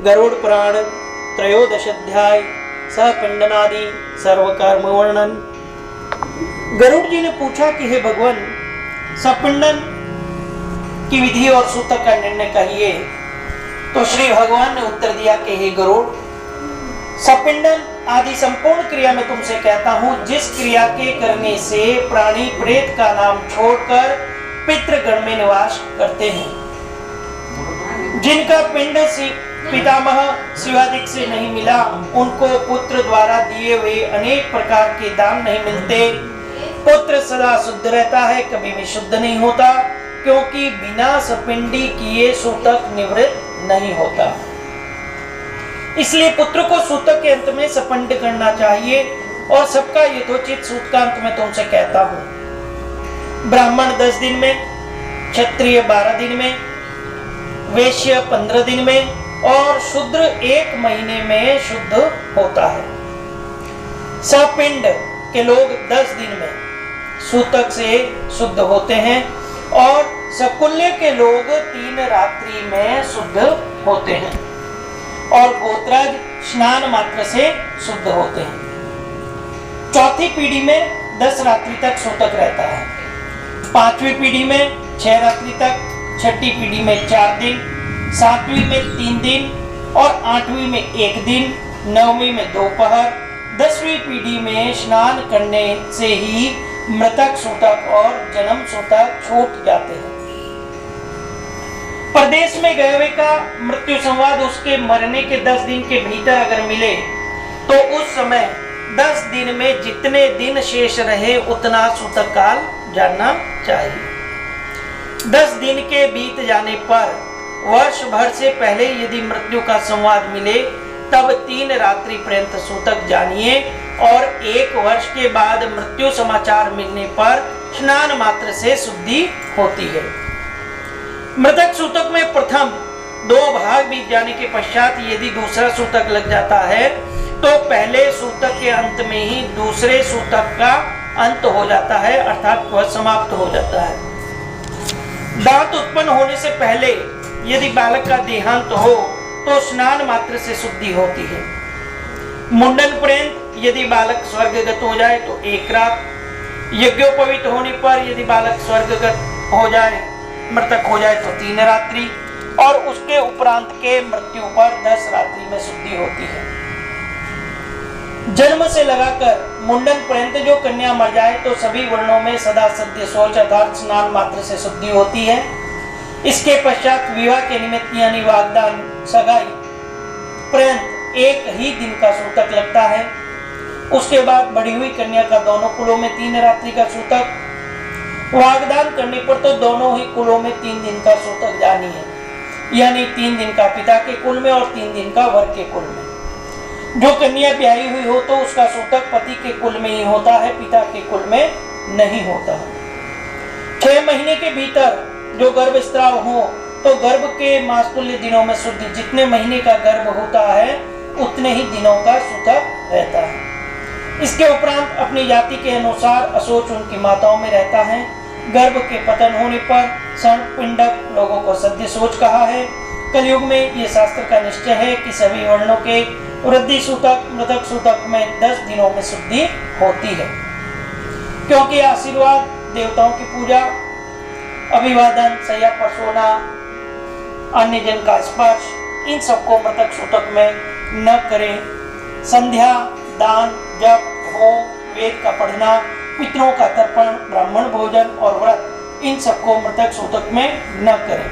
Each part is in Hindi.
गरुड़ पुराण त्रयोदश अध्याय सपिंडनादि सर्वकर्म वर्णन। गरुड़ जी ने पूछा कि हे भगवान, सपिंडन की विधि और सूतक का निर्णय कहिए। तो श्री भगवान ने उत्तर दिया कि हे गरुड़, सपिंडन आदि संपूर्ण क्रिया में तुमसे कहता हूँ, जिस क्रिया के करने से प्राणी प्रेत का नाम छोड़कर पितृगण में निवास करते हैं, जिनका पिंड पितामह शिवादिक से नहीं मिला, उनको पुत्र द्वारा दिए हुए अनेक प्रकार के दान नहीं मिलते। पुत्र सदा शुद्ध रहता है, कभी भी शुद्ध नहीं होता, क्योंकि बिना सपिंडी किए सूतक निवृत्त नहीं होता। इसलिए पुत्र को सूतक के अंत में सपिंड करना चाहिए और सबका यथोचित सूत का अंत में तुमसे कहता हूं। ब्राह्मण 10 दिन में, क्षत्रिय 12 दिन में, वैश्य 15 दिन में और शूद्र 1 महीने में शुद्ध होता है। सपिंड के लोग 10 दिन में सूतक से शुद्ध होते हैं और सकुल्य के लोग 3 रात्रि में शुद्ध होते हैं और गोत्रज स्नान मात्र से शुद्ध होते हैं। चौथी पीढ़ी में 10 रात्रि तक सूतक रहता है, 5वीं पीढ़ी में 6 रात्रि तक, 6ठी पीढ़ी में 4 दिन, 7वीं में 3 दिन और 8वीं में 1 दिन, 9वीं में दोपहर, 10वीं पीढ़ी में स्नान करने से ही मृतक सूतक और जन्म सूतक छूट जाते हैं। परदेश में गए हुए का मृत्यु संवाद उसके मरने के 10 दिन के भीतर अगर मिले तो उस समय 10 दिन में जितने दिन शेष रहे उतना सूतक काल जानना चाहिए। 10 दिन के बीत जाने पर वर्ष भर से पहले यदि मृत्यु का संवाद मिले तब 3 रात्रि पर्यंत सूतक जानिए और 1 वर्ष के बाद मृत्यु समाचार मिलने पर स्नान मात्र से शुद्धि होती है। मृतक सूतक में प्रथम 2 भाग बीत जाने के पश्चात यदि दूसरा सूतक लग जाता है तो पहले सूतक के अंत में ही दूसरे सूतक का अंत हो जाता है, अर्थात वह समाप्त हो जाता है। दांत उत्पन्न होने से पहले यदि बालक का देहांत हो तो स्नान मात्र से शुद्धि होती है। मुंडन पर्यंत यदि बालक स्वर्गगत हो जाए तो 1 रात, यज्ञोपवीत होने पर यदि बालक स्वर्गगत हो जाए, मृतक हो जाए तो 3 रात्रि और उसके उपरांत के मृत्यु पर 10 रात्रि में शुद्धि होती है। जन्म से लगाकर मुंडन पर्यंत जो कन्या मर जाए तो सभी वर्णों में सदा सत्य शौच अर्थात स्नान मात्र से शुद्धि होती है। इसके पश्चात विवाह के निमित्त यानी वागदान सगाई पर्यंत 1 ही दिन का सूतक लगता है। उसके बाद बढ़ी हुई कन्या का दोनों कुलों में 3 रात्रि का सूतक, वागदान करने पर तो दोनों ही कुलों में 3 दिन का सूतक जानी है, यानी 3 दिन का पिता के कुल में और 3 दिन का वर के कुल में। जो कन्या ब्याही हुई हो तो उसका सूतक पति के कुल में ही होता है, पिता के कुल में नहीं होता। 6 महीने के भीतर जो गर्भस्राव हो तो गर्भ के मास्तुल्य दिनों में शुद्धि, जितने महीने का गर्भ होता है उतने ही दिनों का सूतक रहता है। इसके उपरांत अपनी जाति के अनुसार अशोच उनकी माताओं में रहता है। गर्भ के पतन होने पर सपिंडक लोगों को सद्य शौच कहा है। कलयुग में ये शास्त्र का निश्चय है कि सभी वर्णों के वृद्धि सूतक मृतक सूतक में 10 दिनों में शुद्धि होती है, क्योंकि आशीर्वाद, देवताओं की पूजा, अभिवादन, सैया पर सोना, अन्य जन का स्पर्श, इन सबको मृतक सूतक में न करें। संध्या, दान, जप, होम, वेद का पढ़ना, पितरों का तर्पण, ब्राह्मण भोजन और व्रत, इन सबको मृतक सूतक में न करें।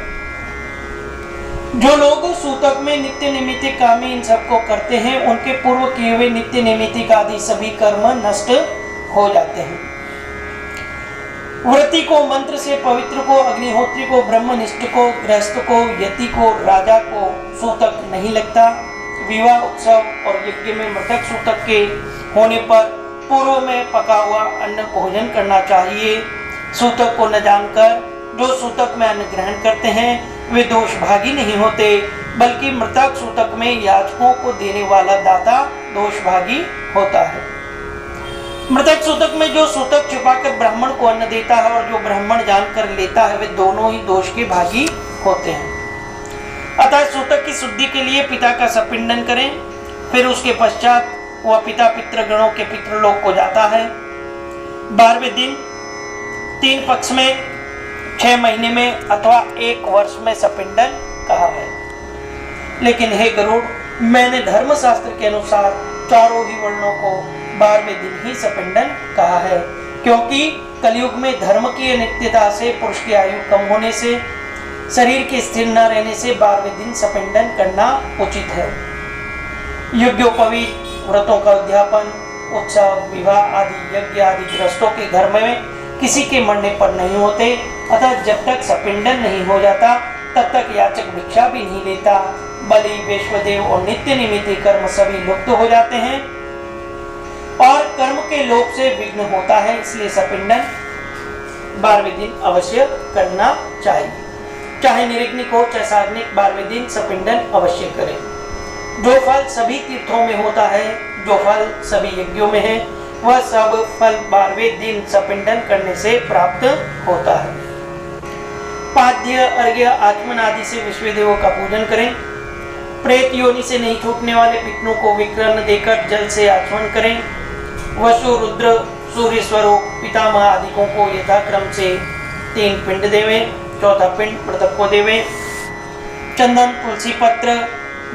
जो लोग सूतक में नित्य नैमित्तिक कामी इन सबको करते हैं उनके पूर्व किए हुए नित्य नैमित्तिक आदि सभी कर्म नष्ट हो जाते हैं। व्रती को, मंत्र से पवित्र को, अग्निहोत्री को, ब्रह्मनिष्ठ को, गृहस्थ को, यति को, राजा को सूतक नहीं लगता। विवाह उत्सव और यज्ञ में मृतक सूतक के होने पर पूर्व में पका हुआ अन्न भोजन करना चाहिए। सूतक को न जानकर जो सूतक में अन्न ग्रहण करते हैं वे दोष भागी नहीं होते, बल्कि मृतक सूतक में याचकों को देने वाला दाता दोष भागी होता है। मृतक सूतक में जो सूतक छुपाकर ब्राह्मण को अन्न देता है और जो ब्राह्मण जानकर लेता है वे दोनों ही दोष के भागी होते हैं। अतः सूतक की शुद्धि के लिए पिता का सपिंडन करें। फिर उसके पश्चात वह पिता पितृगणों के पितृलोक को जाता है। 12वें दिन 3 पक्ष में, 6 महीने में अथवा 1 वर्ष में सपिंडन कहा है। लेकिन हे गरुड़, मैंने धर्मशास्त्र के अनुसार चारों ही वर्णों को 12वें दिन ही सपिंडन कहा है, क्योंकि कलयुग में धर्म की अनित्यता से, पुरुष की आयु कम होने से, शरीर के स्थिर न रहने से 12वें दिन सपिंडन करना उचित है। यज्ञोपवीत, व्रतों का उद्यापन, उत्सव, विवाह आदि यज्ञ आदि गृहस्थों के घर में किसी के मरने पर नहीं होते। अतः जब तक सपिंडन नहीं हो जाता तब तक याचक भिक्षा भी नहीं लेता। बलि, वैश्वदेव और नित्य निमित्त कर्म सभी लुप्त हो जाते हैं और कर्म के लोप से विघ्न होता है। इसलिए सपिंडन 12वें दिन अवश्य करना चाहिए। चाहे निरग्निक हो चाहे साग्निक, 12वें दिन सपिंडन अवश्य करें। जो फल सभी तीर्थों में होता है, जो फल सभी यज्ञों में है, वह सब फल 12वें दिन सपिंडन करने से प्राप्त होता है। पाद्य, अर्घ्य, आचमन आदि से विश्वदेवों का पूजन करें। प्रेत योनि से नहीं छूटने वाले पितरों को विकर्ण देकर जल से आचमन करें। वसु, रुद्र, सूर्य स्वरूप पितामह आदिकों को यथाक्रम से 3 पिंड देवें। चौथा पिंड मृतक को देवें। चंदन, तुलसी पत्र,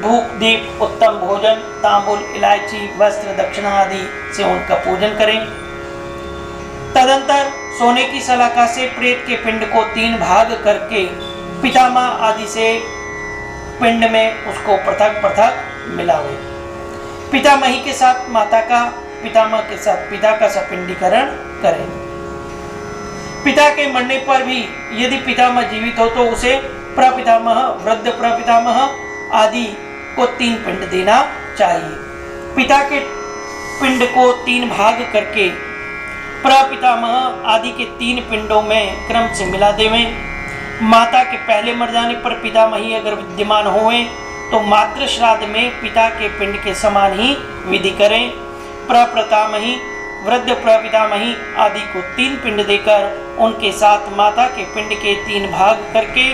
धूप, दीप, उत्तम भोजन, तांबुल, इलायची, वस्त्र, दक्षिणा आदि से उनका पूजन करें। तदंतर सोने की सलाखा से प्रेत के पिंड को 3 भाग करके पितामह आदि से पिंड में उसको पृथक पृथक मिलावे। पितामही के साथ माता का, पितामह के साथ पिता का सपिंडीकरण करें। पिता के मरने पर भी यदि पितामह जीवित हो तो उसे प्रपितामह, वृद्ध प्रपितामह आदि को 3 पिंड देना चाहिए। पिता के पिंड को 3 भाग करके प्रपितामह आदि के 3 पिंडों में क्रम से मिला देवें। माता के पहले मर जाने पर पितामही अगर विद्यमान होए तो मातृ श्राद्ध में पिता के पिंड के समान ही विधि करें। प्रपितामही, वृद्ध प्रपितामही आदि को 3 पिंड देकर उनके साथ माता के पिंड के 3 भाग करके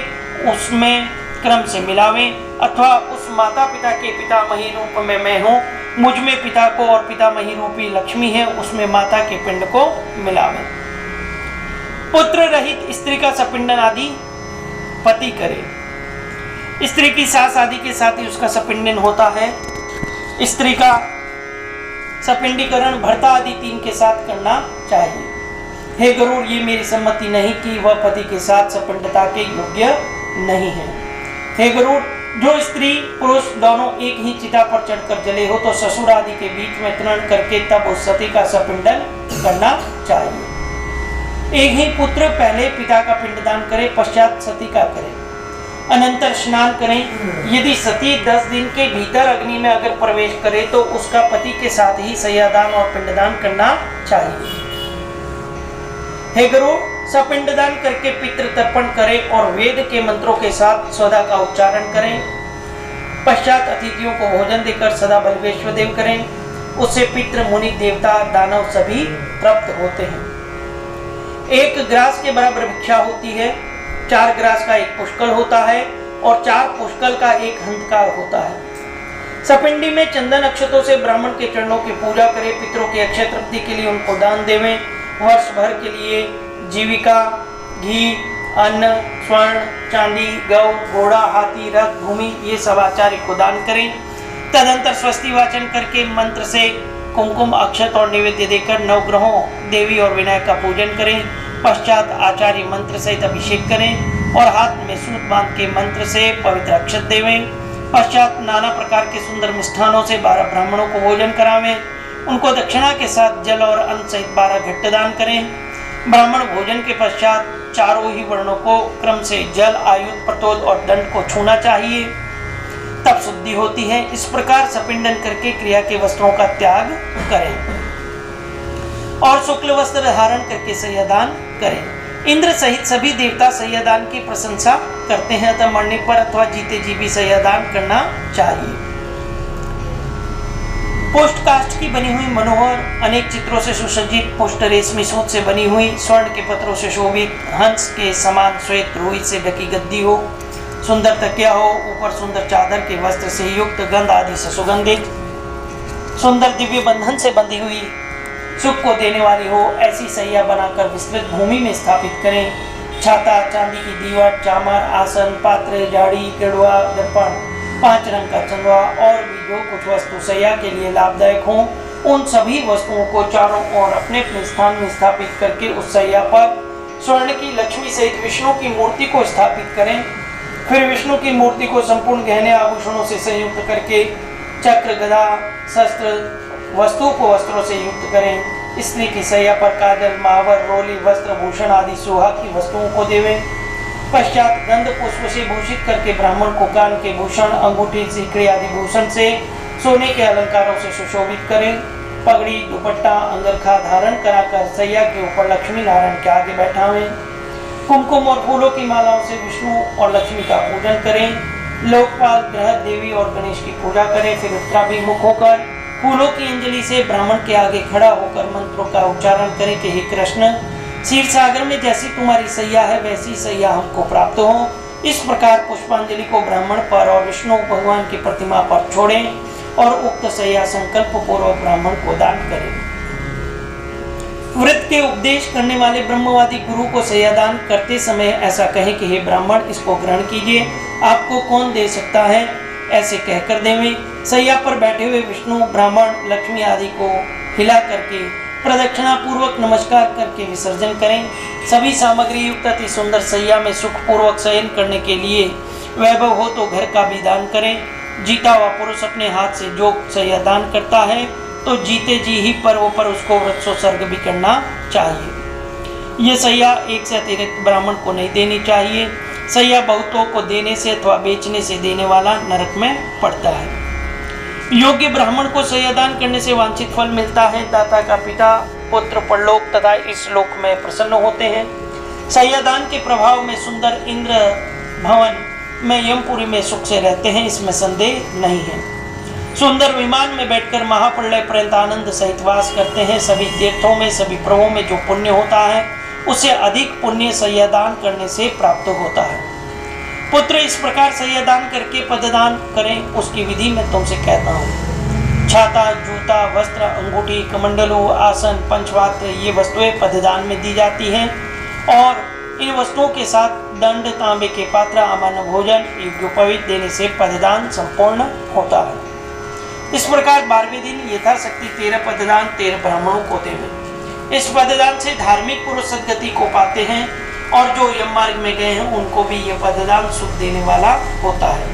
उसमें क्रम से मिलावें। अथवा उस माता पिता के पितामही रूप में मैं हूँ, मुझ में पिता को और पितामही रूपी लक्ष्मी है, उसमें माता के पिंड को मिलावें। पुत्र रहित स्त्री का सपिंडन आदि पति करे। स्त्री की सास आदि के साथ ही उसका सपिंडन होता है। स्त्री का सपिंडीकरण भर्ता आदि 3 के साथ करना चाहिए। हे गरुड़, ये मेरी सम्मति नहीं कि वह पति के साथ सपिंडता के योग्य नहीं है। हे गरुड़, जो स्त्री पुरुष दोनों एक ही चिता पर चढ़कर जले हो तो ससुर आदि के बीच में तृण करके तब उस सती का सपिंडन करना चाहिए। एक ही पुत्र पहले पिता का पिंडदान करे, पश्चात सती का करे। अनंतर स्नान करें। यदि सती 10 दिन के भीतर अग्नि में अगर प्रवेश करे तो उसका पति के साथ ही सैयादान और पिंडदान करना चाहिए। हे गुरु, सपिंडदान करके पितृ तर्पण करें और वेद के मंत्रों के साथ स्वधा का उच्चारण करें। पश्चात अतिथियों को भोजन देकर सदा बल वैश्वदेव करें। उससे पितृ, मुनि, देवता, दानव सभी तृप्त होते हैं। 1 ग्रास के बराबर भिक्षा होती है। 4 ग्रास का 1 पुष्कल होता है और 4 पुष्कल का 1 हंतकार होता है। सपिंडी में चंदन अक्षतों से ब्राह्मण के चरणों की पूजा करें। पितरों की अक्षय तृप्ति के लिए उनको दान देवें। वर्ष भर के लिए जीविका, घी, अन्न, स्वर्ण, चांदी, गौ, घोड़ा, हाथी, रथ, भूमि ये सब आचार्य को दान करें। तदंतर स्वस्ति वाचन करके मंत्र से कुमकुम, अक्षत और निवेद्य देकर नवग्रहों, देवी और विनायक का पूजन करें। पश्चात आचार्य मंत्र सहित अभिषेक करें और हाथ में सूत बांध के मंत्र से पवित्र अक्षत देवें। पश्चात नाना प्रकार के सुंदर मिष्ठानों से 12 ब्राह्मणों को भोजन करावें। उनको दक्षिणा के साथ जल और अन्न सहित 12 घट्ट दान करें। ब्राह्मण भोजन के पश्चात चारों ही वर्णों को क्रम से जल, आयुध, प्रतोद और दंड को छूना चाहिए, तब शुद्धि होती है। इस प्रकार सपिंडन करके क्रिया के वस्त्रों का त्याग करें और शुक्ल वस्त्र धारण करके सैयादान करें। इंद्र सहित सभी देवता सैयादान की प्रशंसा करते हैं, अतः मरने पर अथवा जीते जी भी सैयादान करना चाहिए। पुष्ट काष्ठ की बनी हुई मनोहर अनेक चित्रों से सुसज्जित पुष्ट रेशमी सूत से बनी हुई, स्वर्ण के पत्रों से शोभित, हंस के समान श्वेत रोहित से ढकी गद्दी हो, सुंदर तकिया हो, ऊपर सुंदर चादर के वस्त्र से युक्त, गंध आदि से सुगंधित, सुंदर दिव्य बंधन से बंधी हुई, सुख को देने वाली हो, ऐसी सैया बनाकर विस्तृत भूमि में स्थापित करें। छाता, चांदी की दीवार, चामर, आसन, पात्र, झाड़ी, केड़ुआ, दर्पण, 5 रंग का चंदवा और भी जो कुछ वस्तु सैया के लिए लाभदायक हों, उन सभी वस्तुओं को चारों ओर अपने अपने स्थान में स्थापित करके उस सैया पर स्वर्ण की लक्ष्मी सहित विष्णु की मूर्ति को स्थापित करें। फिर विष्णु की मूर्ति को संपूर्ण गहने आभूषणों से संयुक्त करके चक्र, गदा, शस्त्र, वस्तु को वस्त्रों से युक्त करें। स्त्री की सैया पर काजल, महावर, रोली, वस्त्र, भूषण आदि सुहाग की वस्तुओं को देवें। पश्चात गंध पुष्प से भूषित करके ब्राह्मण को कान के भूषण, अंगूठी, सीकड़ी आदि भूषण से सोने के अलंकारों से सुशोभित करें। पगड़ी, दुपट्टा, अंगरखा धारण कराकर सैया के ऊपर लक्ष्मी नारायण के आगे बैठावें। कुमकुम और फूलों की मालाओं से विष्णु और लक्ष्मी का पूजन करें। लोकपाल, ग्रह देवी और गणेश की पूजा करें। फिर उत्तराभिमुख होकर फूलों की अंजलि से ब्राह्मण के आगे खड़ा होकर मंत्रों का उच्चारण करें कि हे कृष्ण, क्षीर सागर में जैसी तुम्हारी सैया है वैसी सैया हमको प्राप्त हो। इस प्रकार पुष्पांजलि को ब्राह्मण पर और विष्णु भगवान की प्रतिमा पर छोड़ें और उक्त सैया संकल्प पूर्वक ब्राह्मण को दान करें। व्रत के उपदेश करने वाले ब्रह्मवादी गुरु को सैया दान करते समय ऐसा कहें कि हे ब्राह्मण, इसको ग्रहण कीजिए, आपको कौन दे सकता है, ऐसे कहकर देवें। सैया पर बैठे हुए विष्णु, ब्राह्मण, लक्ष्मी आदि को हिला करके प्रदक्षिणा पूर्वक नमस्कार करके विसर्जन करें। सभी सामग्री युक्त अति सुंदर सैया में सुख पूर्वक शयन करने के लिए वैभव हो तो घर का भी दान करें। जीता हुआ पुरुष अपने हाथ से जो सैया दान करता है तो जीते जी ही पर्व पर उसको वृक्षोत्सर्ग भी करना चाहिए। ये सैया एक से अतिरिक्त ब्राह्मण को नहीं देनी चाहिए। सैया बहुतों को देने से अथवा बेचने से देने वाला नरक में पड़ता है। योग्य ब्राह्मण को सैया दान करने से वांछित फल मिलता है। दाता का पिता, पुत्र परलोक तथा इस लोक में प्रसन्न होते हैं। सैया दान के प्रभाव में सुंदर इंद्र भवन में यमपुरी में सुख से रहते हैं, इसमें संदेह नहीं है। सुंदर विमान में बैठकर महाप्रलय पर्यंत आनंद सहित वास करते हैं। सभी तीर्थों में, सभी पर्वों में जो पुण्य होता है उससे अधिक पुण्य सैया दान करने से प्राप्त होता है। पुत्र, इस प्रकार सैया दान करके पददान करें, उसकी विधि मैं तुमसे कहता हूँ। छाता, जूता, वस्त्र, अंगूठी, कमंडलू, आसन, पंचपात्र ये वस्तुएं पददान में दी जाती हैं और इन वस्तुओं के साथ दंड, तांबे के पात्र, अमान्य भोजन, यज्ञोपवीत देने से पददान संपूर्ण होता है। इस प्रकार 12वें दिन यथाशक्ति 13 पददान 13 ब्राह्मणों को देवें। इस पददान से धार्मिक पुरुष सद्गति को पाते हैं और जो यम मार्ग में गए हैं उनको भी यह पददान सुख देने वाला होता है।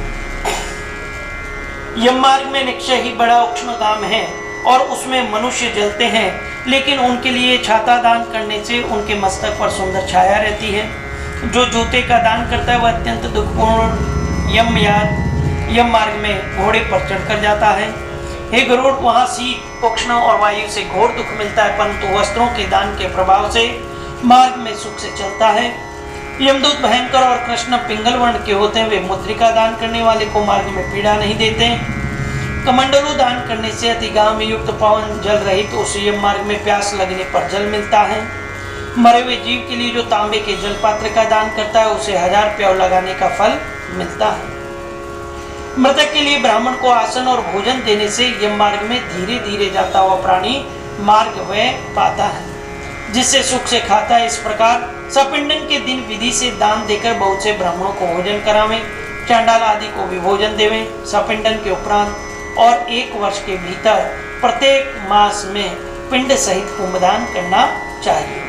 यम मार्ग में निश्चय ही बड़ा उष्ण काम है और उसमें मनुष्य जलते हैं, लेकिन उनके लिए छाता दान करने से उनके मस्तक पर सुंदर छाया रहती है। जो जूते का दान करता है वह अत्यंत दुखपूर्ण यम मार्ग में घोड़े पर चढ़कर जाता है। हे गरुड़, वहाँ शीत, उष्ण और वायु से घोर दुख मिलता है, परंतु वस्त्रों के दान के प्रभाव से मार्ग में सुख से चलता है। यमदूत भयंकर और कृष्ण पिंगल वर्ण के होते हैं, वे मुद्रिका दान करने वाले को मार्ग में पीड़ा नहीं देते। कमंडलू दान करने से अतिगाम युक्त पवन जल रहित उस यम मार्ग में प्यास लगने पर जल मिलता है। मरे हुए जीव के लिए जो तांबे के जल पात्र का दान करता है उसे 1000 प्याऊ लगाने का फल मिलता है। मृतक के लिए ब्राह्मण को आसन और भोजन देने से यम मार्ग में धीरे धीरे जाता हुआ प्राणी मार्ग वह पाता है, जिससे सुख से खाता है। इस प्रकार सपिंडन के दिन विधि से दान देकर बहुत से ब्राह्मणों को भोजन करावें। चांडाल आदि को भी भोजन देवें। सपिंडन के उपरांत और 1 वर्ष के भीतर प्रत्येक मास में पिंड सहित कुंभदान करना चाहिए।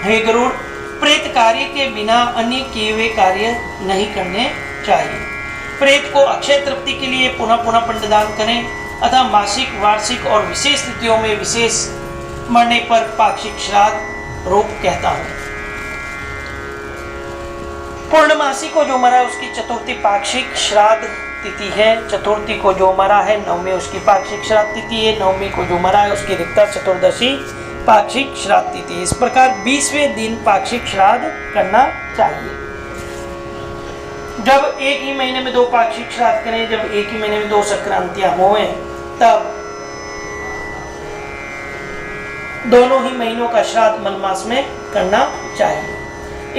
हे गरुड़, प्रेत कार्य के बिना अन्य किए हुए कार्य नहीं करने चाहिए। प्रेत को अक्षय तृप्ति के लिए पुनः पुनः पिंडदान करें, अतः मासिक, वार्षिक और विशेष तिथियों में विशेष मरने पर पाक्षिक श्राद्ध रूप कहता हूँ। पूर्णमासी को जो मरा है उसकी चतुर्थी पाक्षिक श्राद्ध तिथि है। चतुर्थी को जो मरा है नवमी उसकी पाक्षिक श्राद्ध तिथि है। नवमी को जो मरा है उसकी रिक्ता चतुर्दशी पाक्षिक श्राद्ध तिथि। इस प्रकार 20वें दिन पाक्षिक श्राद्ध करना चाहिए। जब एक ही महीने में 2 पाक्षिक श्राद्ध करें, जब एक ही महीने में 2 संक्रांतियां हों, तब दोनों ही महीनों का श्राद्ध मलमास में करना चाहिए।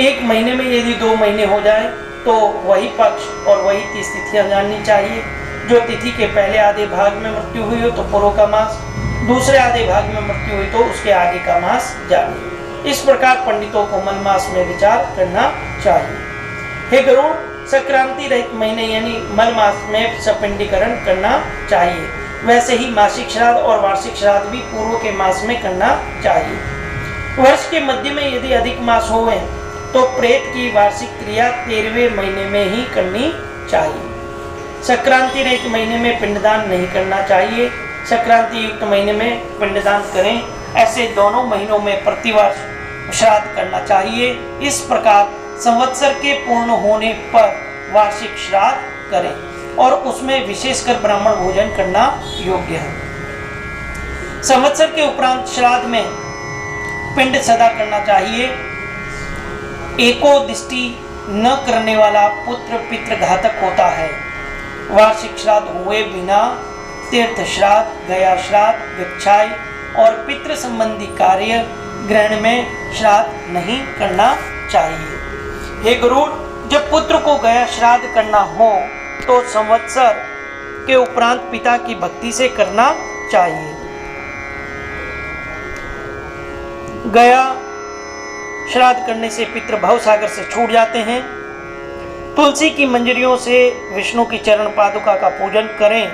एक महीने में यदि 2 महीने हो जाए तो वही पक्ष और वही तिथियां जाननी चाहिए। जो तिथि के पहले आधे भाग में मृत्यु हुई हो तो पूर्व का मास, दूसरे आधे भाग में मृत्यु हुई तो उसके आगे का मास जानिए। इस प्रकार पंडितों को मल मास में विचार करना चाहिए। हे गरुड़, संक्रांति रहित महीने यानी मल मास में सपिंडीकरण करना चाहिए। वैसे ही मासिक श्राद्ध और वार्षिक श्राद्ध भी पूर्व के मास में करना चाहिए। वर्ष के मध्य में यदि अधिक मास होवे तो प्रेत की वार्षिक क्रिया 13वें महीने में ही करनी चाहिए। संक्रांति रहित महीने में पिंडदान नहीं करना चाहिए। संक्रांति युक्त महीने में पिंडदान करें। ऐसे दोनों महीनों में प्रतिवर्ष श्राद्ध करना चाहिए। इस प्रकार संवत्सर के पूर्ण होने पर वार्षिक श्राद्ध करें और उसमें विशेषकर ब्राह्मण भोजन करना योग्य है। संवत्सर के उपरांत श्राद्ध में पिंड सदा करना चाहिए। एकोदिष्टि न करने वाला पुत्र पितृ घातक होता है। वार्षिक श्राद्ध हुए बिना तीर्थ श्राद्ध, गया श्राद्ध, भिक्षाई और पितृ संबंधी कार्य ग्रहण में श्राद्ध नहीं करना चाहिए। हे गरुड़, जब पुत्र को गया श्राद्ध करना हो तो संवत्सर के उपरांत पिता की भक्ति से करना चाहिए। गया श्राद्ध करने से पितृ भव सागर से छूट जाते हैं। तुलसी की मंजरियों से विष्णु की चरण पादुका का पूजन करें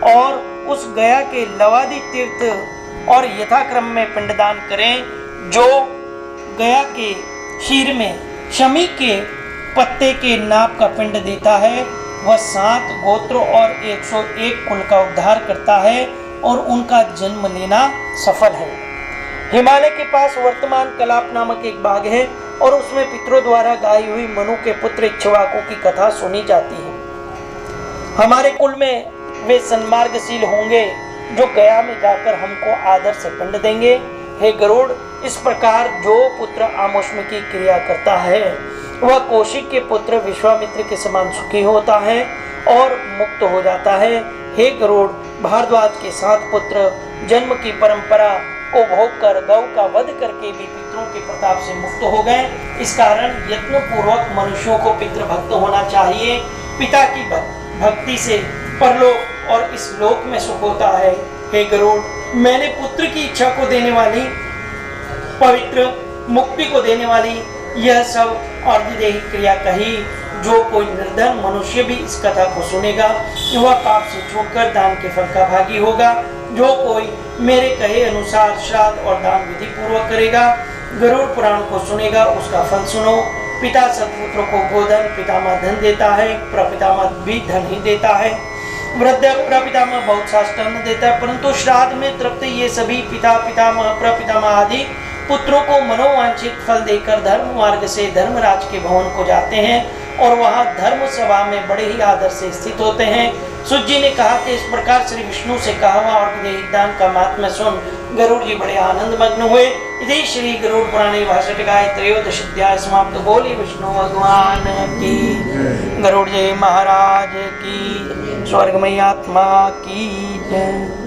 और उस गया के लवादी तीर्थ और यथाक्रम में पिंडदान करें। जो गया के शीर में शमी के पत्ते के नाप का पिंड देता है वह 7 गोत्र और 101 कुल का उद्धार करता है और उनका जन्म लेना सफल है। हिमालय के पास वर्तमान कलाप नामक एक बाग है और उसमें पितरों द्वारा गाई हुई मनु के पुत्र इक्ष्वाकु की कथा सुनी जाती है। हमारे कुल में वे सन्मार्गशील होंगे जो गया में जाकर हमको आदर से पिंड देंगे। हे गरुड़, इस प्रकार जो पुत्र आमुष्म की क्रिया करता है वह कौशिक के पुत्र विश्वामित्र के समान सुखी होता है और मुक्त हो जाता है। हे गरुड़, भारद्वाज के 7 पुत्र जन्म की परंपरा को भोग कर गौ का वध करके भी पितरों के प्रताप से मुक्त हो गए। इस कारण यत्न पूर्वक मनुष्यों को पितृभक्त होना चाहिए। पिता की भक्ति से परलोक और इस लोक में सुख होता है। हे गरुड़, मैंने पुत्र की इच्छा को देने वाली, पवित्र मुक्ति को देने वाली यह सब अर्धदेही क्रिया कही। जो कोई निर्धन मनुष्य भी इस कथा को सुनेगा वह पाप से छूटकर दान के फल का भागी होगा। जो कोई मेरे कहे अनुसार श्राद्ध और दान विधि पूर्वक करेगा, गरुड़ पुराण को सुनेगा, उसका फल सुनो। पिता सत्पुत्र को गोधन, पितामह धन देता है, प्रपितामह भी धन ही देता है। वृद्ध प्रपितामह बहुत साष्टान्न देता है, परंतु श्राद्ध में तृप्त ये सभी पिता, पितामह, प्रपितामह आदि पुत्रों को मनोवांछित फल देकर धर्म मार्ग से धर्मराज के भवन को जाते हैं और वहां धर्म सभा में बड़े ही आदर से स्थित होते हैं। सुत जी ने कहा कि इस प्रकार श्री विष्णु से कहा हुआ और दान का महात्म्य सुन गरुड़ जी बड़े आनंद मग्न हुए। इति श्री गरुड़ पुराणे भाषटिकाय त्रयोदश अध्याय समाप्त। बोली विष्णु भगवान की, गरुड़ जी महाराज की, स्वर्गमयी आत्मा की जय।